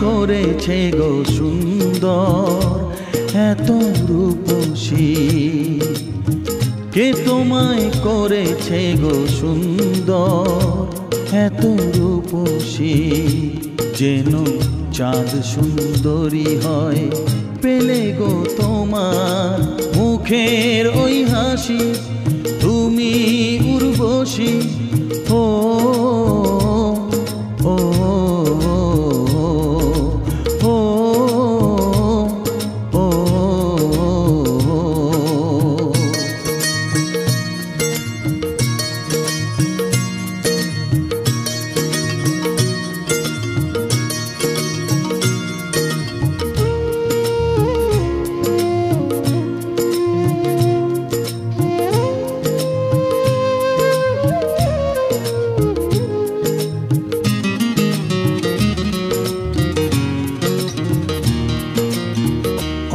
করেছে গো সুন্দর এত রূপসী, কে তোমায় করেছে গো সুন্দর এত রূপসী। যেন চাঁদ সুন্দরী হয় পেলে গো তোমার মুখের ওই হাসি, তুমি উর্বশী। ও ও ও ও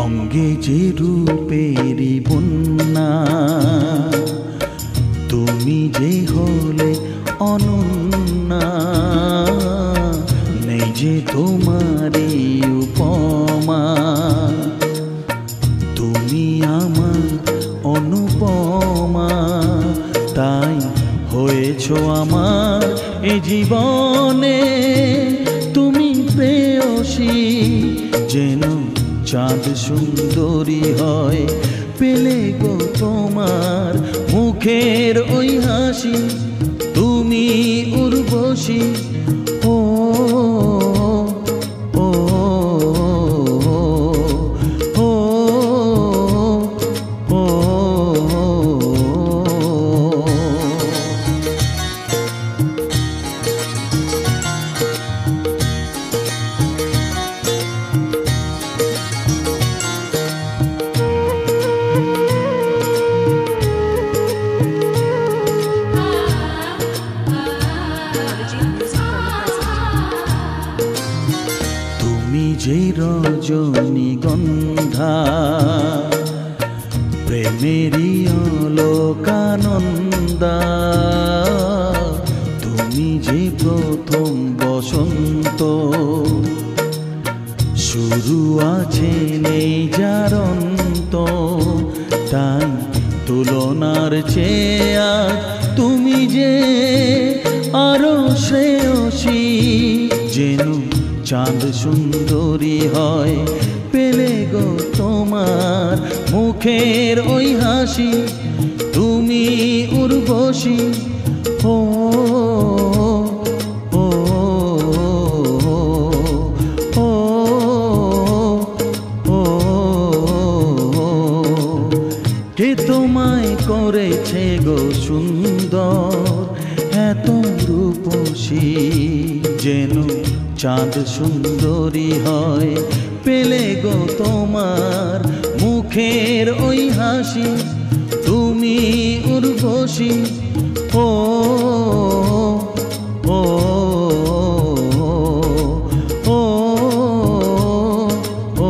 অঙ্গে যে রূপেরই বন্যা, তুমি যে হলে অনন্যা, নেই যে তোমারই উপমা, তুমি আমার অনুপমা। তাই হয়েছ আমার এ জীবনে তুমি প্রেয়সী। যেন চাঁদ সুন্দরী হয় পেলে গো তোমার মুখের ওই হাসি, তুমি উর্বশী। ও ও ও ও তুমি যে রজনীগন্ধা, প্রেমেরই অলোকানন্দা, তুমি যে প্রথম বসন্ত, শুরু আছে নেই যার অন্ত। তাই তুলনার চেয়ে আজ তুমি যে আরো শ্রেয়সী। যেন চাঁদ সুন্দরী হয় পেলে গো তোমার মুখের ওই হাসি, তুমি উর্বশী। ও ও ও ও কে তোমায় করেছে গো সুন্দর এত রূপসী। যেন চাঁদ সুন্দরী হয় পেলে গো তোমার মুখের ওই হাসি, তুমি উর্বশী। ও ও ও ও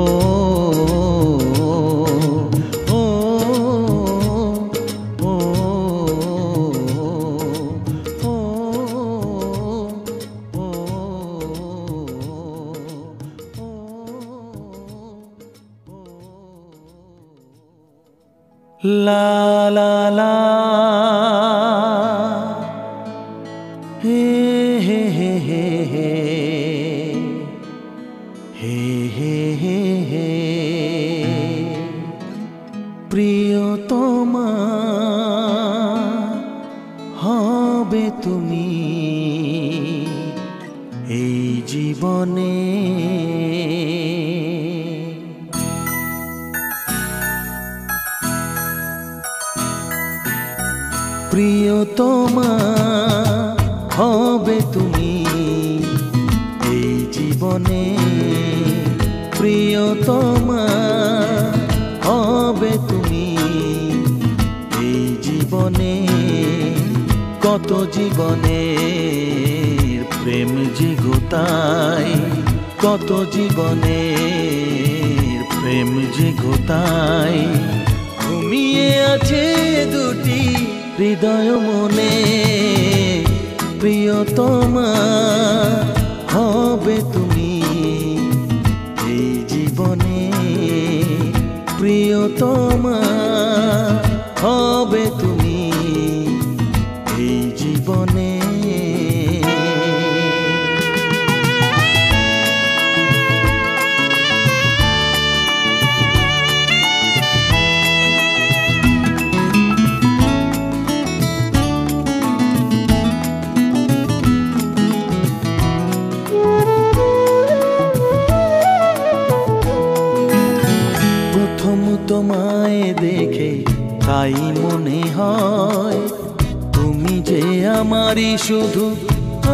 লা লা লা হে হে হে হে হে হে হে হে হে প্রিয়তমা হবে তুমি এই জীবনে। প্রিয়তমা হবে তুমি এই জীবনে, প্রিয়তমা হবে তুমি এই জীবনে। কত জীবনের প্রেম যে গোতায়, কত জীবনের প্রেম যে গোতায়, ঘুমিয়ে আছে দুটি হৃদয় মনে। প্রিয়তমা হবে তুমি প্রিয়তমা হবে তুমি এই জীবনে। তোমায় দেখে তাই মনে হয় তুমি যে আমারই শুধু,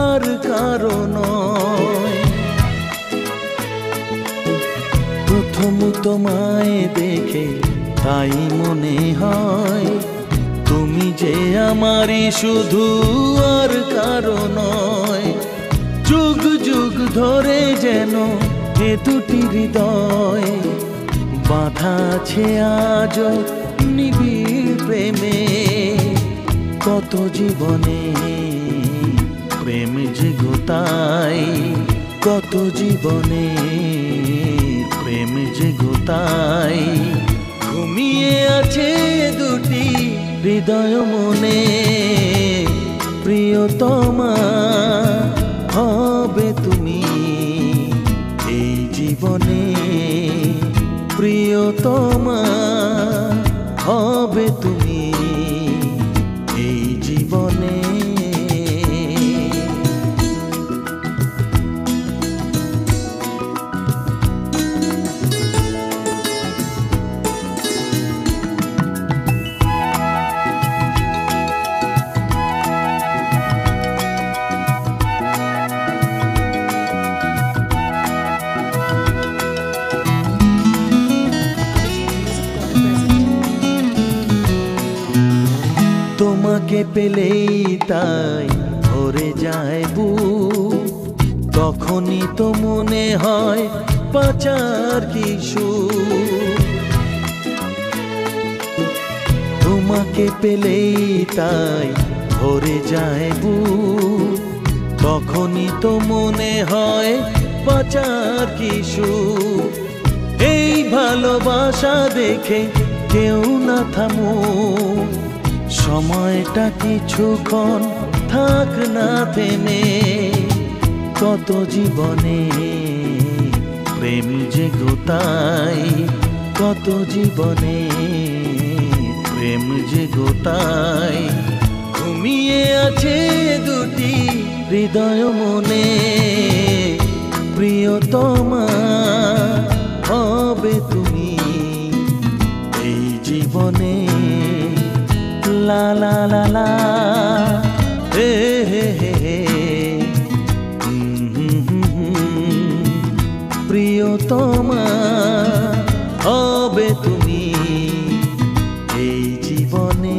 আর কারো নয়। প্রথম তোমায় দেখে তাই মনে হয় তুমি যে আমারই শুধু, আর কারো নয়। যুগ যুগ ধরে যেন এ দুটি হৃদয় বাঁধা আছে আজ নিবিড় প্রেমে। কত জীবনে প্রেম যে গোতাই, কত জীবনে প্রেম যে গোতাই। ঘুমিয়ে আছে দুটি হৃদয় মনে, প্রিয়তমা হবে তুমি এই জীবনে। প্রিয়তমা হবে তুমি এই জীবনে। তোমাকে পেলেই তাই ভরে যায় বুক, তখনই তো মনে হয় বাঁচার কি সুখ। তোমাকে পেলেই তাই ভরে যায় বুক, তখনই তো মনে হয় বাঁচার কি সুখ। এই ভালোবাসা দেখে কেউ না থামুক, সময়টা কিছুক্ষণ থাক না থেমে। কত জীবনে প্রেম যে গোতাই, কত জীবনে প্রেম যে গোতাই। ঘুমিয়ে আছে দুটি হৃদয় মনে, প্রিয়তমা হবে তুমি এই জীবনে। লা লা লা লা হে হে হে হে। প্রিয়তমা হবে তুমি এই জীবনে।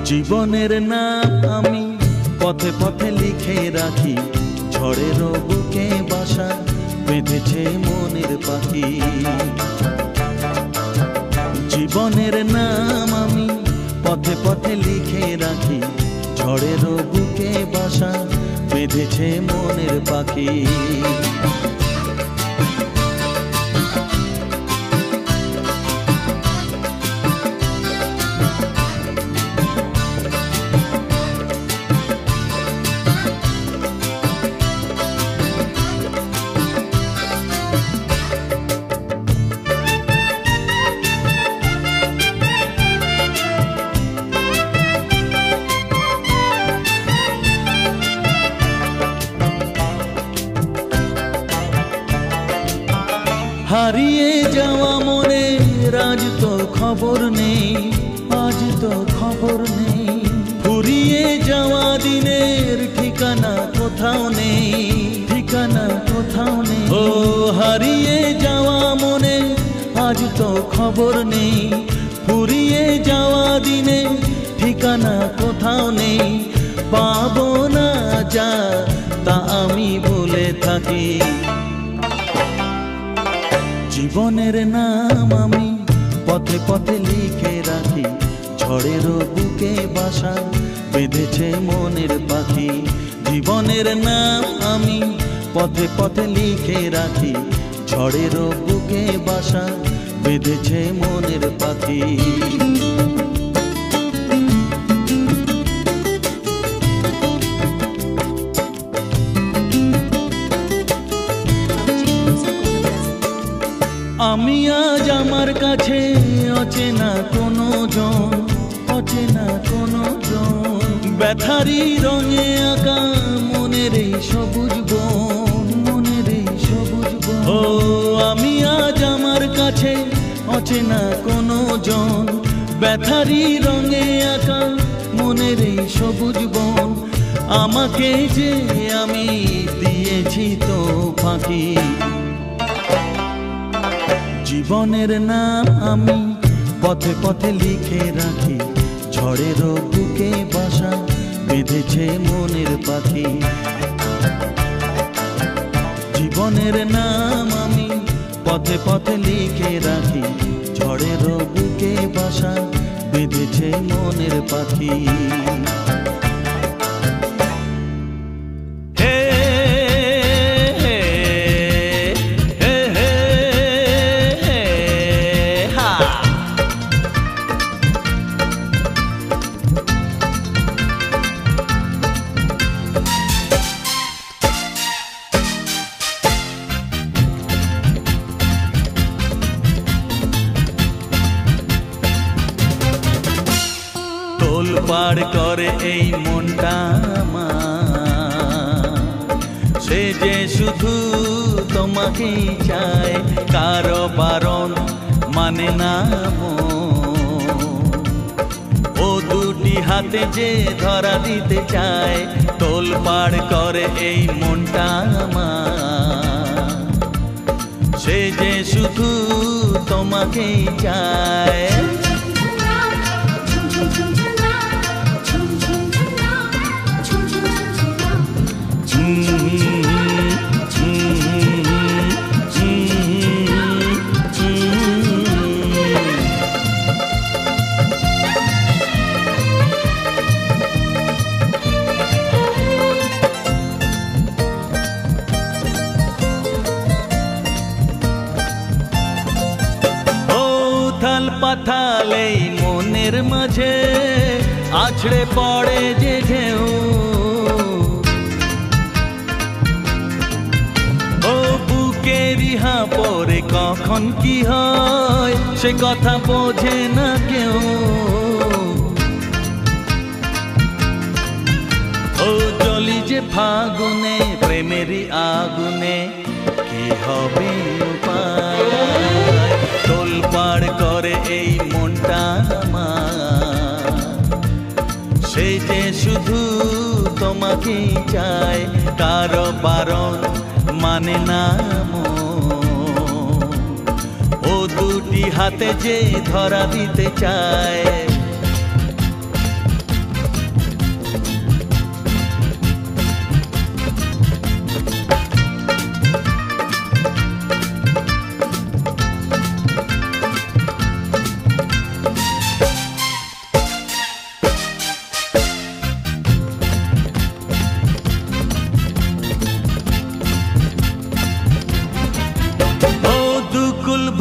জীবনের নাম আমি পথে পথে লিখে রাখি, ঝড়ের বুকে বাসা বেঁধেছে মনের পাখি। জীবনের নাম আমি পথে পথে লিখে রাখি, ঝড়ের বুকে বাসা বেঁধেছে মনের পাখি। হারিয়ে যাওয়া মনে আজ তো খবর নেই, আজ তো খবর নেই। ফুরিয়ে যাওয়া দিনের ঠিকানা কোথাও নেই, ঠিকানা কোথাও নেই। ও হারিয়ে যাওয়া মনে আজ তো খবর নেই, ফুরিয়ে যাওয়া দিনে ঠিকানা কোথাও নেই। পাবো না যা তা আমি বলে থাকি, জীবনের নাম আমি পথে পথে লিখে রাখি। ঝড়েরও বুকে বাসা বেঁধেছে মনের পাখি, জীবনের নাম আমি পথে পথে লিখে রাখি। ঝড়েরও বুকে বাসা বেঁধেছে মনের পাখি। আমি আজ আমার কাছে অচেনা কোনো জন, অচেনা কোনো জন। ব্যথারি রঙে আঁকা মনের এই সবুজ বন, মনের এই সবুজ বন। ও আমি আজ আমার কাছে অচেনা কোনো জন, ব্যথারি রঙে আঁকা মনের এই সবুজ বন। আমাকে যে আমি দিয়েছি তো ফাঁকি, জীবনের নাম আমি পথে পথে লিখে রাখি। ঝড়েরও বুকে বাসা বেঁধেছে মনের পাখি, জীবনের নাম আমি পথে পথে লিখে রাখি। ঝড়েরও বুকে বাসা বেঁধেছে মনের পাখি। তোলপাড় করে এই মনটা আমার, সে যে শুধু তোমাকেই চায়। কারো বারণ মানে না ও দুটি হাতে যে ধরা দিতে চায়। তোলপাড় করে এই মনটা আমার, সে যে শুধু তোমাকেই চায়। পাথাল এই মনের মাঝে আছড়ে পড়ে যে ঢেউ, ও বুকেরই হাঁপড়ে কখন কি হয় সে কথা বোঝে না কেউ। ও জলি যে ফাগুনে প্রেমেরই আগুনে কি হবে উপায়। তোলপাড় করে এই মনটা আমার, সে যে শুধু তোমাকেই চায়। কারো বারণ মানে না ও দুটি হাতে যে ধরা দিতে চায়।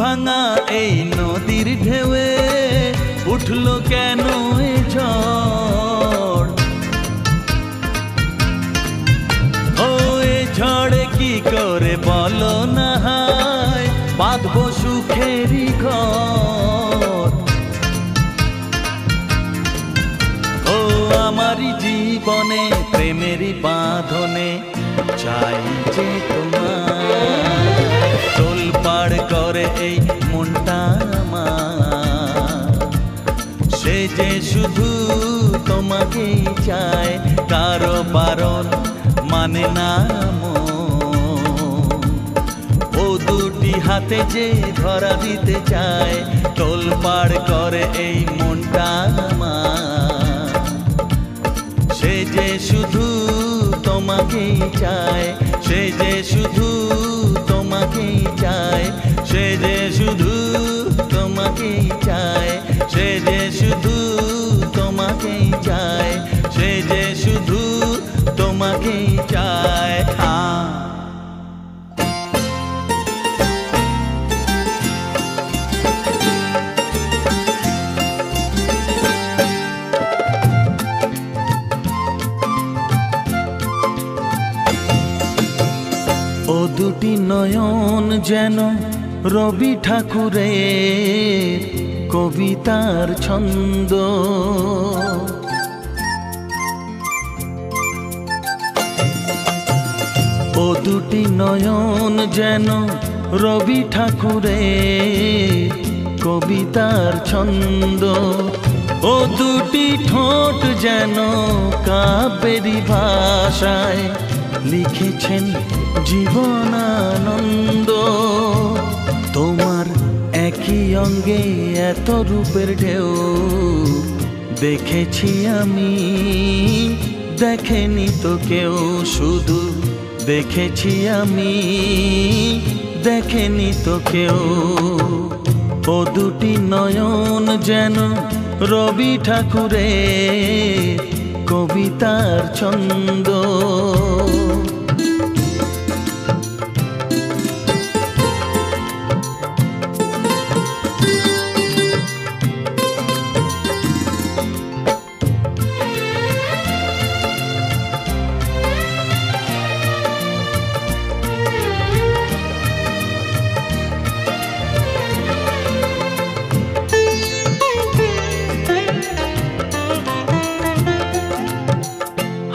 ভাঙা এই নদীর ঢেউয়ে উঠলো কেন এ ঝড়, ও এ ঝড়ে কি করে বলো না হায় বাঁধবো সুখেরই ঘর। ও আমারই জীবনে প্রেমেরই বাঁধনে চাই যে তোমার। তোলপাড় করে এই মনটা আমার, সে যে শুধু তোমাকেই চায়। কারো বারণ মানে না ও দুটি হাতে যে ধরা দিতে চায়, তোলপাড় করে এই মনটা আমার। সে যে শুধু তোমাকেই চায়, সে যে শুধু তোমাকেই চায়, সে যে শুধু তোমাকেই চায়, সে যে শুধু তোমাকেই চায়, সে যে শুধু তোমাকেই চায়। ও দুটি নয়ন যেন রবি ঠাকুরের কবিতার ছন্দ, ও দুটি নয়ন যেন রবি ঠাকুরের কবিতার ছন্দ, ও দুটি ঠোঁট যেন কাব্যেরই ভাষায় লিখেছেন জীবনানন্দ। তোমার একই অঙ্গে এত রূপের ঢেউ দেখেছি আমি, দেখেনি তো কেউ, শুধু দেখেছি আমি, দেখেনি তো কেউ। ও দুটি নয়ন যেন রবি ঠাকুরের কবিতার ছন্দ।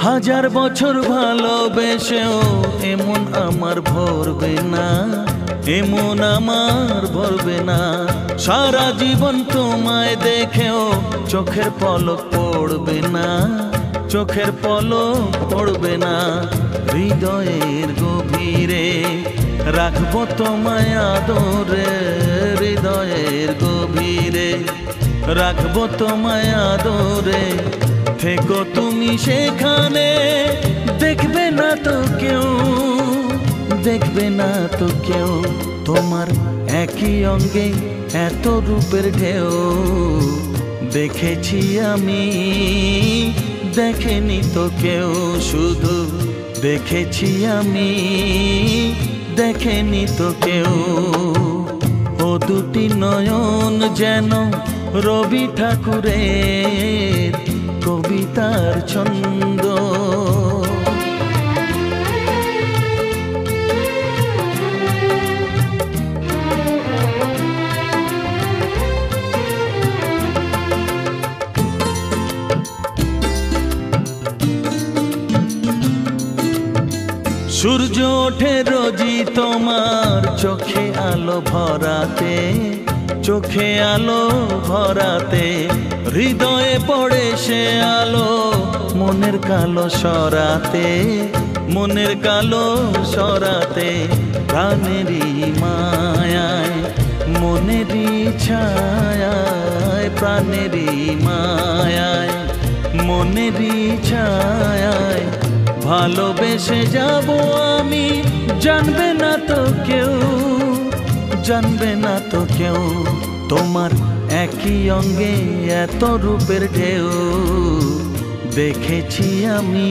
হাজার বছর ভালোবেসেও এমন আমার ভরবে না, এমন আমার ভরবে না। সারা জীবন তোমায় দেখেও চোখের পলক পড়বে না, চোখের পলক পড়বে না। হৃদয়ের গভীরে রাখবো তোমায় আদরে, হৃদয়ের গভীরে রাখবো তোমায় আদরে। থেকো তুমি সেখানে, দেখবে না তো কেউ, দেখবে না তো কেউ। তোমার একই অঙ্গে এত রূপের ঢেউ দেখেছি আমি, দেখেনি তো কেউ, শুধু দেখেছি আমি, দেখেনি তো কেউ। ও দুটি নয়ন যেন রবি ঠাকুরের কবিতার ছন্দ। সূর্য ওঠে রোজই তোমার চোখে আলো ভরাতে, চোখে আলো ভরাতে। হৃদয়ে পড়ে সে আলো মনের কালো সরাতে, মনের কালো সরাতে। প্রাণেরই মায়ায় মনেরই ছায়ায়, প্রাণেরই মায়ায় মনেরই ছায়ায় ভালোবেসে যাব আমি। জানবে না তো কেউ, জানবে না তো কেউ। তোমার একই অঙ্গে এত রূপের ঢেউ দেখেছি আমি,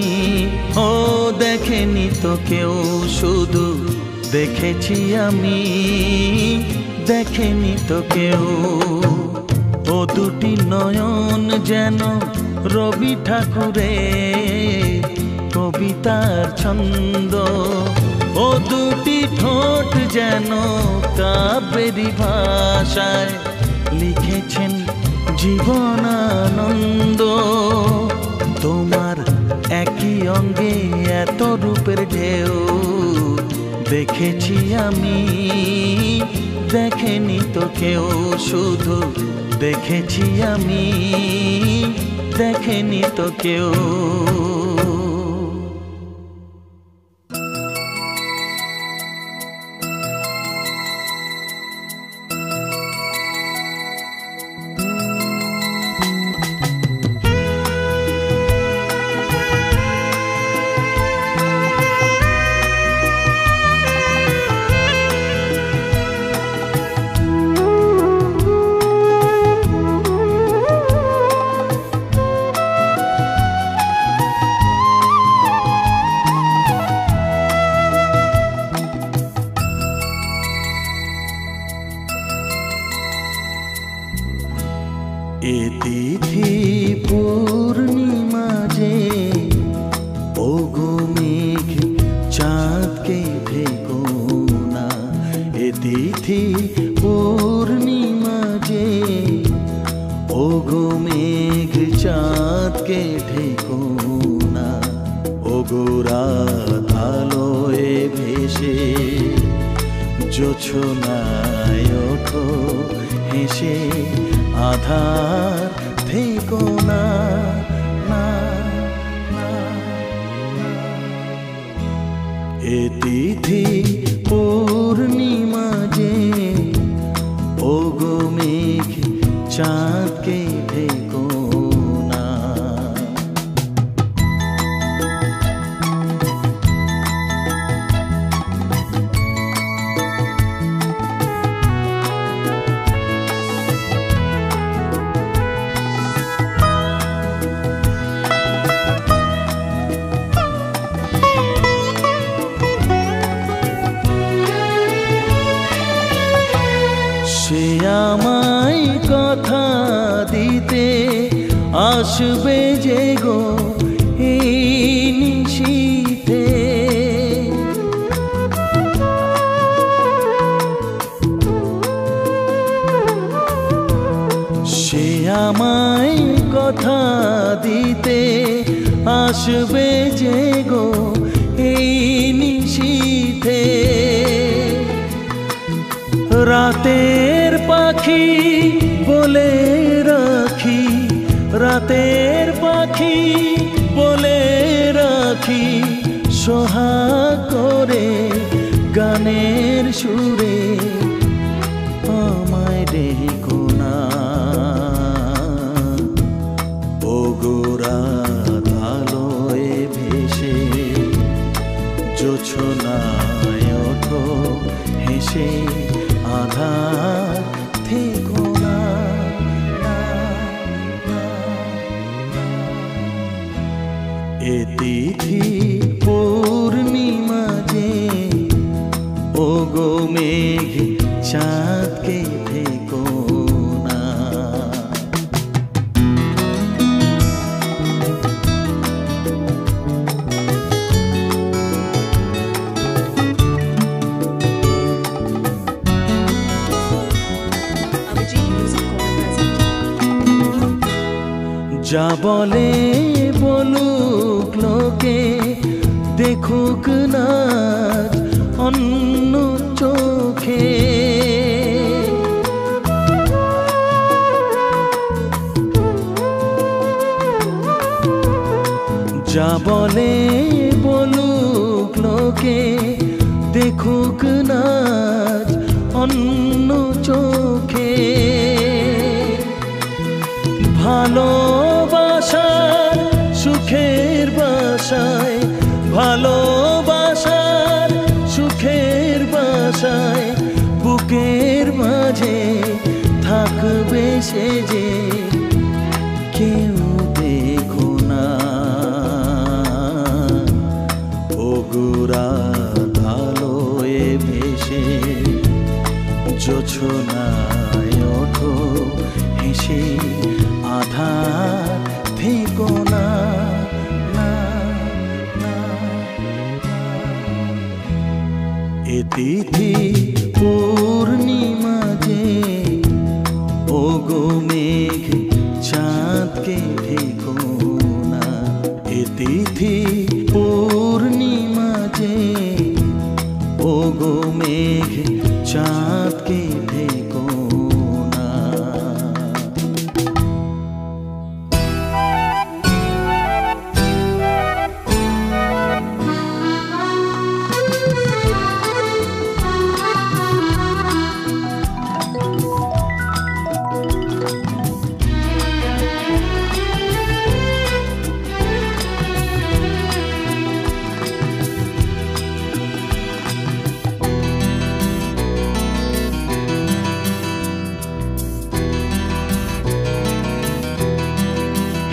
ও দেখেনি তো কেউ, শুধু দেখেছি আমি, দেখেনি তো কেউ। ও দুটি নয়ন যেন রবি ঠাকুরের কবিতার ছন্দ, ও দুটি ঠোঁট যেন কাব্যেরই ভাষায় লিখেছেন জীবনানন্দ। তোমার একই অঙ্গে এত রূপের ঢেউ দেখেছি আমি, দেখেনি তো কেউ, শুধু দেখেছি আমি, দেখেনি তো কেউ। এ তিথি পূর্ণিমা যে ওগো মেঘ চাঁদকে ঢেকো না। এ তিথি পূর্ণিমা যে ওগো মেঘ চাঁদকে ঢেকো না। ওগো রাত আলোয় ভেসে জোছনায় ওঠো হেসে আধার থেকো না। এ তিথি পূর্ণিমা যে ওগো মেঘ চাঁদকে ঢেকো না। সে আমায় কথা দিতে আসবে যে গো এই নিশীথে। সে আমায় কথা দিতে আসবে যে গো এই নিশীথে। রাতের পাখি বলে রাখি, রাতের পাখি বলে রাখি সোহাগ করে গানের সুরে আমায় ডেকো না। ওগো রাত আলোয় ভেসে জোছনায় ওঠো হেসে আধার থেকো না। এ তিথি পূর্ণিমা যে ওগো মেঘ চাঁদকে ঢেকো না। যা বলে বলুক লোকে দেখুক না অন্য চোখে। যা বলে বলুক লোকে দেখুক না অন্য চোখে। ভালোবাসার সুখের বাসায়, ভালোবাসার সুখের বাসায় বুকের মাঝে থাকবে সে যে কেউ দেখো না। ওগো রাত আলোয় ভেসে জোছনায় ওঠো হেসে আধার থেকো না। এ তিথি পূর্ণিমা যে ওগো মেঘ চাঁদকে ঢেকো না। এ তিথি পূর্ণিমা যে ওগো মেঘ চাঁদকে ঢেকো না।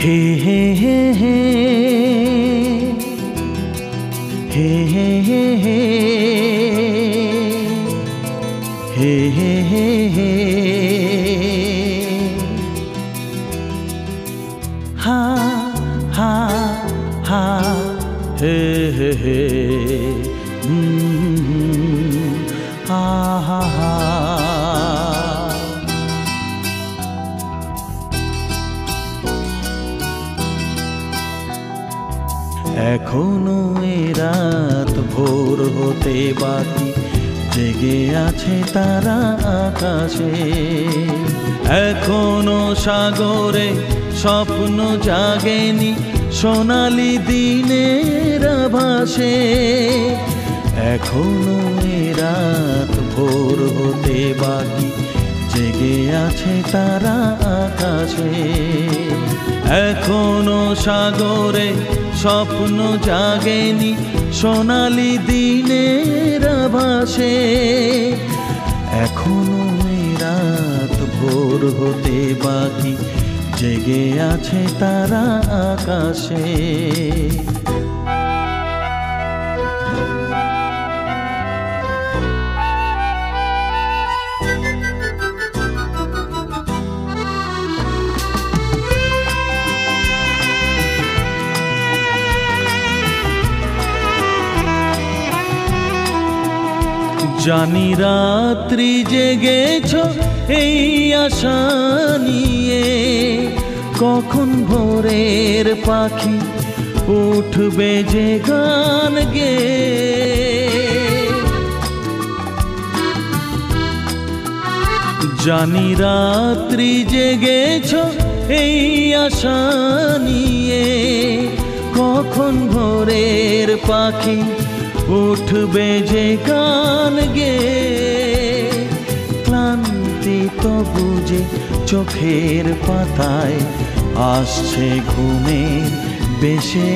हे हे हे हे हे हे हे हे हे हे हे হা হা হা হে হে হে হা হা হা। এখনো এ রাত ভোর হতে বাকি, জেগে আছে তারা আকাশে। এখনো সাগরে স্বপ্ন জাগেনি, সোনালি দিনের আভাসে। এখনো এ রাত ভোর হতে বাকি, জেগে আছে তারা আকাশে। এখনো সাগরে স্বপ্ন জাগেনি, সোনালি দিনের আভাসে। এখনো এ রাত ভোর হতে বাকি, জেগে আছে তারা আকাশে। জানি রাত্রি জেগেছ এই আশা নিয়ে, কখন ভোরের পাখি উঠবে যে গান গেয়ে। জানি রাত্রি জেগেছ এই আশা নিয়ে, কখন ভোরের পাখি উঠবে যে গান গেয়ে। ক্লান্তি তো বুঝে চোখের পাতায় আসছে ঘুমের বেশে।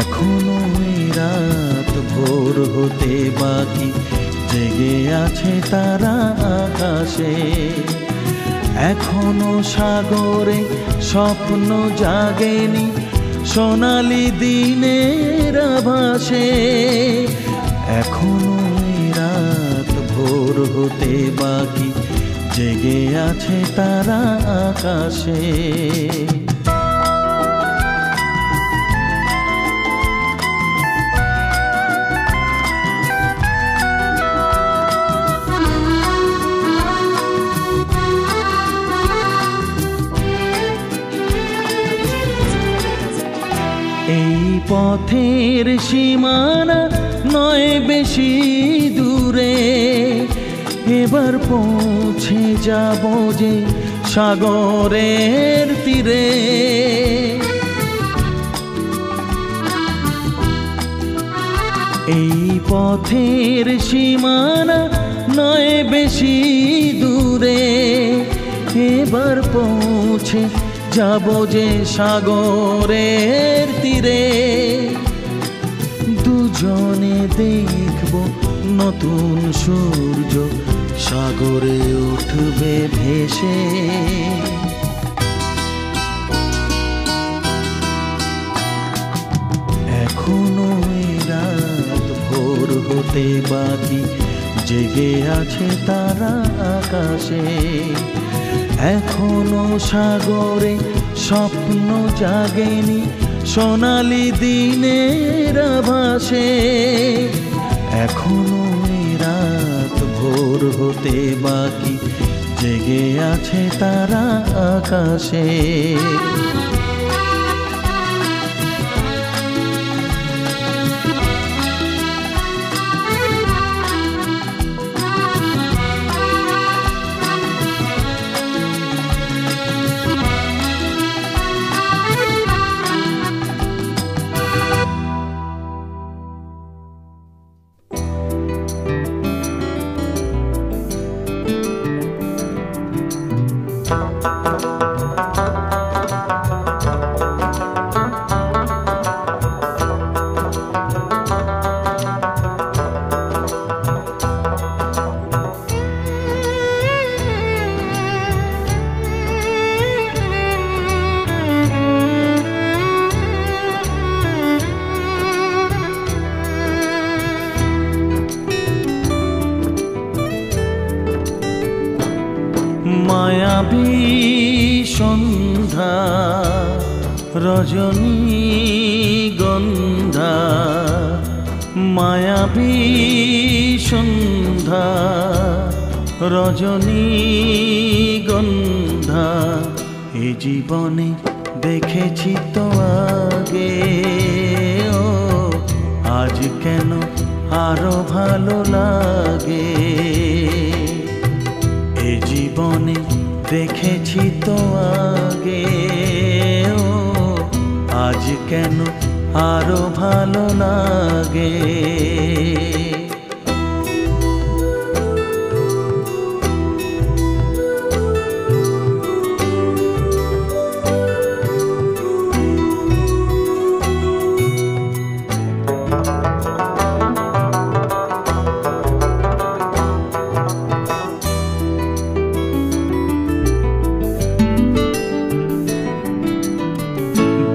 এখনো এ রাত ভোর হতে বাকি, জেগে আছে তারা আকাশে। এখনো সাগরে স্বপ্ন জাগেনি, সোনালি দিনের আভাসে। এখনো এ রাত ভোর হতে বাকি, জেগে আছে তারা আকাশে। এই পথের সীমানা নয় বেশি দূরে, এবার পৌঁছে যাব যে সাগরের তীরে। এই পথের সীমানা নয় বেশি দূরে, এবার পৌঁছে যাব যে সাগরের তীরে। দুজনে দেখব নতুন সূর্য সাগরে উঠবে ভেসে। এখনো এ রাত ভোর হতে বাকি, জেগে আছে তারা আকাশে। এখনো সাগরে স্বপ্ন জাগেনি, সোনালি দিনের আভাসে। এখনো এ রাত ভোর হতে বাকি, জেগে আছে তারা আকাশে। মায়াবী সন্ধ্যা রজনীগন্ধা, মায়াবী সন্ধ্যা রজনীগন্ধা। এ জীবনে দেখেছি তো আগে, ও আজ কেন আরো ভালো লাগে। এ জীবনে দেখেছি তো আগে, ও আজ কেন আরো ভালো লাগে।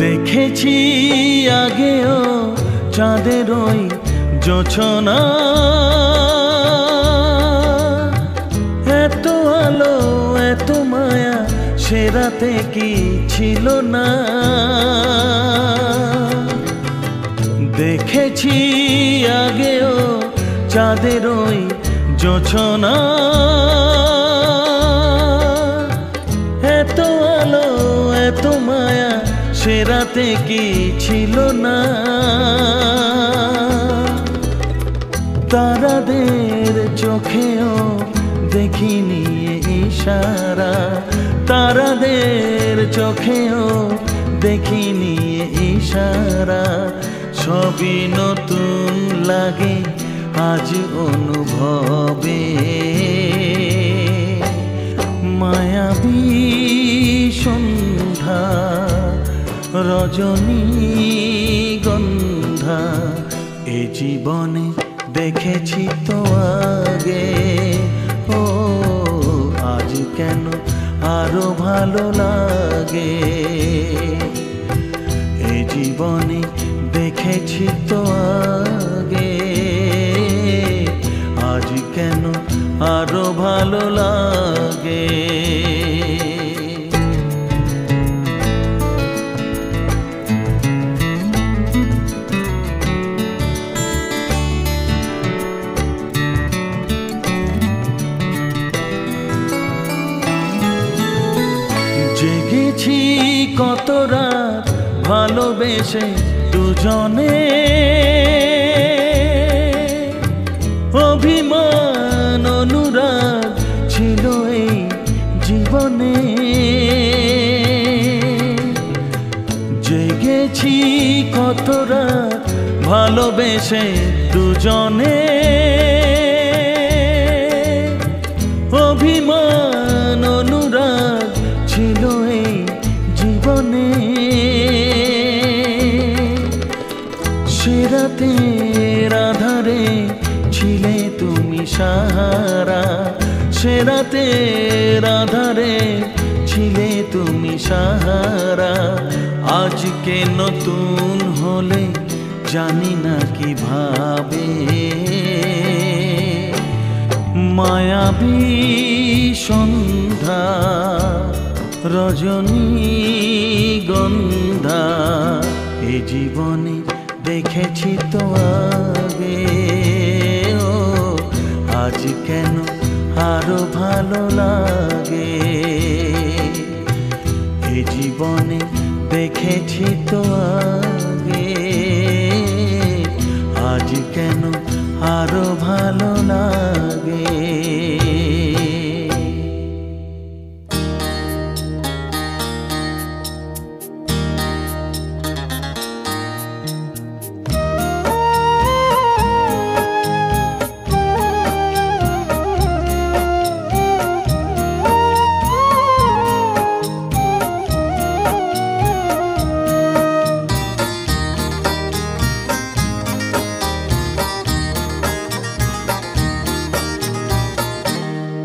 দেখেছি আগেও চাঁদের ওই জোছনা, এত আলো এত মায়া সে রাতে কি ছিল না। দেখেছি আগেও চাঁদের ওই জোছনা, এত আলো এত মায়া সে রাতে কি ছিল না। তারাদের চোখেও দেখিনি ইশারা, তারাদের চোখেও দেখিনি ইশারা। সবই নতুন লাগে আজ অনুভবে, মায়াবী সন্ধ্যা রজনীগন্ধা। এ জীবনে দেখেছি তো আগে, ও আজ কেন আরো ভালো লাগে। এ জীবনে দেখেছি তো আগে, আজ কেন আরো ভালো লাগে। জেগেছি কত রাত ভালোবেসে দুজনে, অভিমান অনুরাগ ছিল এই জীবনে। জেগেছি কত রাত ভালোবেসে দুজনে, অভিমান অনুরাগ ছিল এই জীবনে। সে রাতের আধারে ছিলে তুমি সাহারা, সে রাতের আধারে ছিলে তুমি সাহারা। আজকে নতুন হলে জানি না কিভাবে, মায়াবী সন্ধ্যা রজনীগন্ধা। এ জীবনে দেখেছি তো আগে, ও আজ কেন আরো ভালো লাগে। এ জীবনে দেখেছি তো আগে, আজ কেন আরো ভালো লাগে।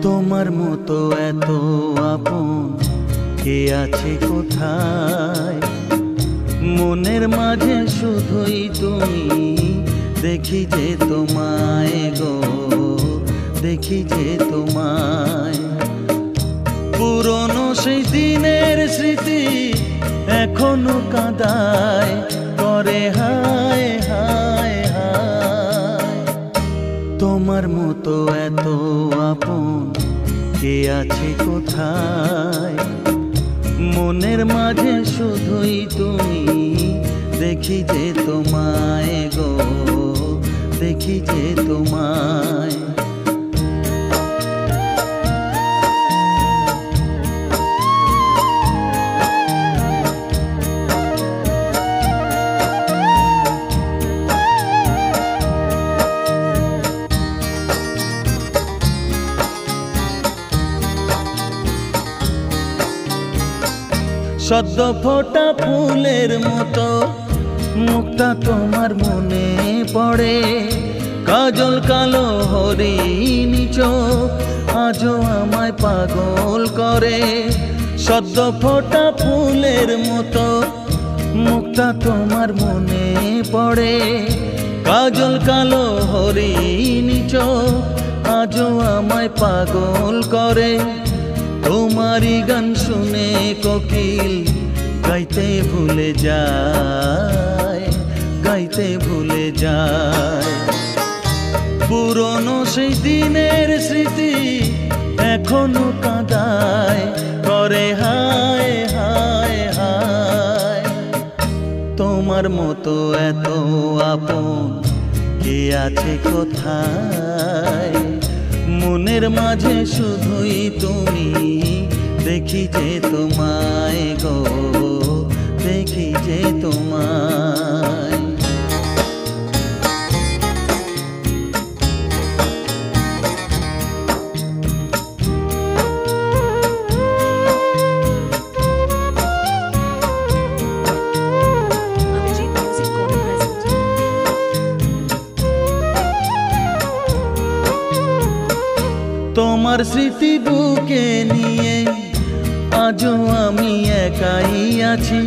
তোমার মতো এত আপন কে আছে কোথায়, মনের মাঝে শুধুই তুমি। দেখি যে তোমায় গো, দেখি যে তোমায়, পুরনো সেই দিনের স্মৃতি এখনো কাঁদায় করে হায় হায় হায়। তোমার মতো এত আপন কে আছে কোথায়, মনের মাঝে শুধুই তুমি, দেখি যে তোমায় গো, দেখি যে তোমায়। সদ্য ফোটা ফুলের মতো মুখটা তোমার মনে পড়ে, কাজল কালো হরিণী চোখ আজও আমায় পাগল করে। সদ্য ফোটা ফুলের মতো মুখটা তোমার মনে পড়ে, কাজল কালো হরিণী চোখ আজও আমায় পাগল করে। তোমারই গান শুনে কোকিল গাইতে ভুলে যায়, গাইতে ভুলে যায়। পুরনো সেই দিনের স্মৃতি এখনো কাঁদায় করে হায় হায় হায়। তোমার মতো এত আপন কে আছে কোথায়, মনের মাঝে শুধুই তুমি, দেখি যে তোমায় গো, দেখি যে তোমায়। তোমার স্মৃতি বুকে নিয়ে আজও আমি একাই আছি,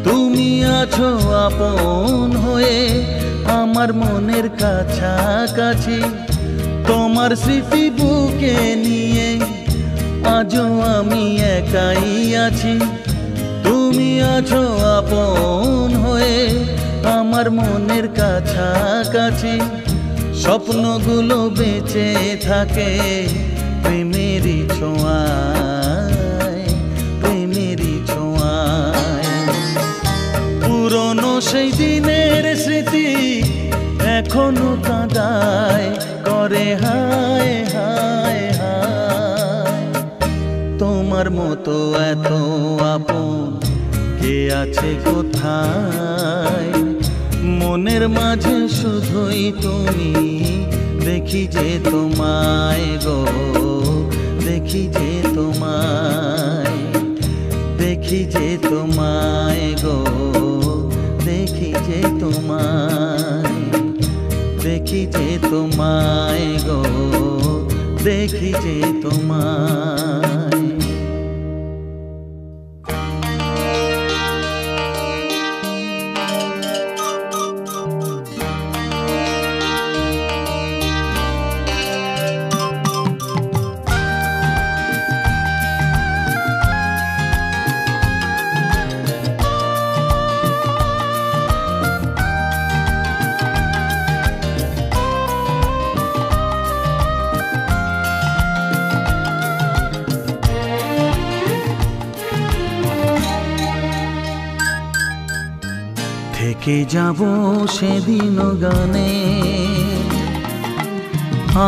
তুমি আছো আপন হয়ে আমার মনের কাছাকাছি। তোমার স্মৃতি বুকে নিয়ে আজও আমি একাই আছি, তুমি আছো আপন হয়ে আমার মনের কাছাকাছি। স্বপ্নগুলো বেঁচে থাকে প্রেমেরই ছোঁয়ায়, প্রেমেরই ছোঁয়ায়। পুরনো সেই দিনের স্মৃতি এখনো কাঁদায় করে হায় হায় হায়। তোমার মতো এত আপন কে আছে কোথায়, মনের মাঝে শুধুই তুমি, দেখি যে তোমায় গো, দেখি যে তোমায়, দেখি যে তোমায় গো, দেখি যে তোমায়, দেখি যে তোমায় গো, দেখি যে তোমায়। থেকে যাব সেদিন গানে,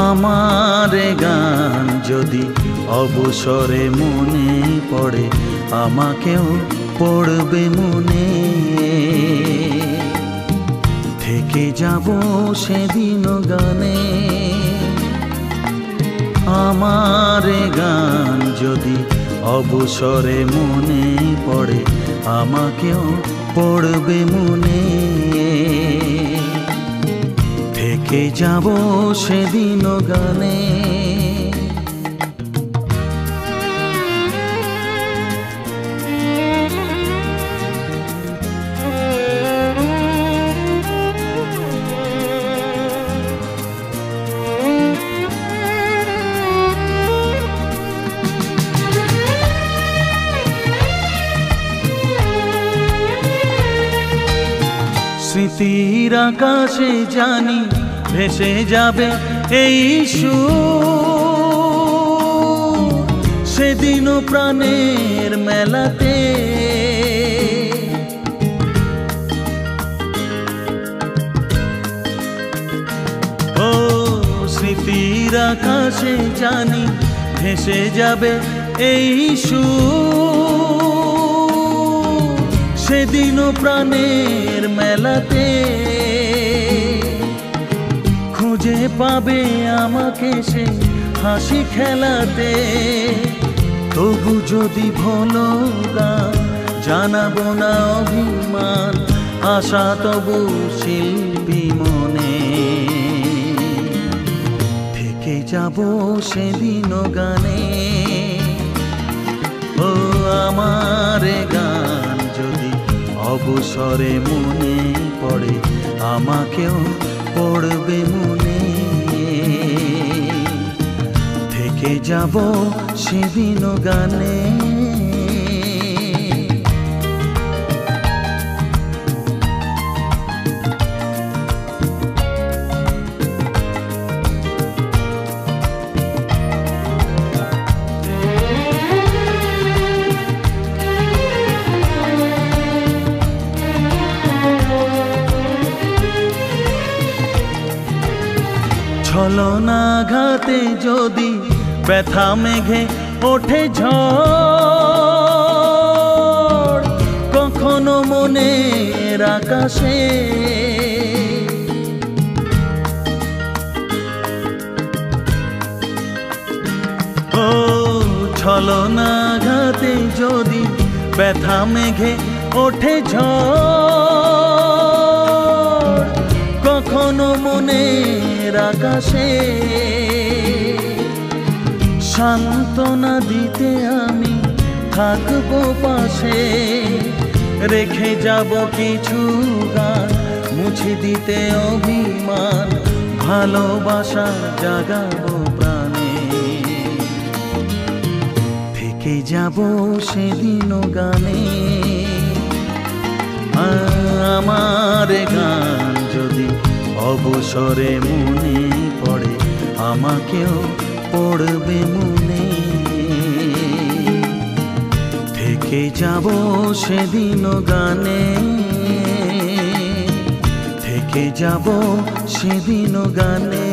আমার গান যদি অবসরে মনে পড়ে, আমাকেও পড়বে মনে। থেকে যাব সেদিন গানে, আমার গান যদি অবসরে মনে পড়ে, আমাকেও পড়বে মনে। থেকে যাব সেদিন গানে। স্মৃতির আকাশে জানি ভেসে যাবে এই সুর, সেদিনও প্রাণের মেলাতে। ও স্মৃতির আকাশে জানি ভেসে যাবে এই সুর, সেদিনও প্রাণের মেলাতে। খুঁজে পাবে আমাকে সে হাসি খেলাতে। তবু যদি ভোলো গান জানাবো না অভিমান, আশা তবু শিল্পী মনে থেকে যাব সেদিনও গানে। ও আমার গান যদি অবসরে মনে পড়ে, আমাকেও পড়বে মনে, থেকে যাব সেদিনও গানে। ছলনাঘাতে যদি ব্যথা মেঘে ওঠে ঝড়, কখনো মনের আকাশে ও ছলনাঘাতে যদি ব্যথা মেঘে ওঠে ঝড়, কখনো মনের আকাশে সান্ত্বনা দিতে আমি থাকবো পাশে। রেখে যাব কিছু গান মুছে দিতে অভিমান, ভালোবাসা জাগাবো প্রাণে, থেকে যাব সেদিনও গানে। আমার গান যদি অবসরে মনে পড়ে, আমাকেও পড়বে মনে, থেকে যাব সেদিনও গানে, থেকে যাব সেদিনও গানে।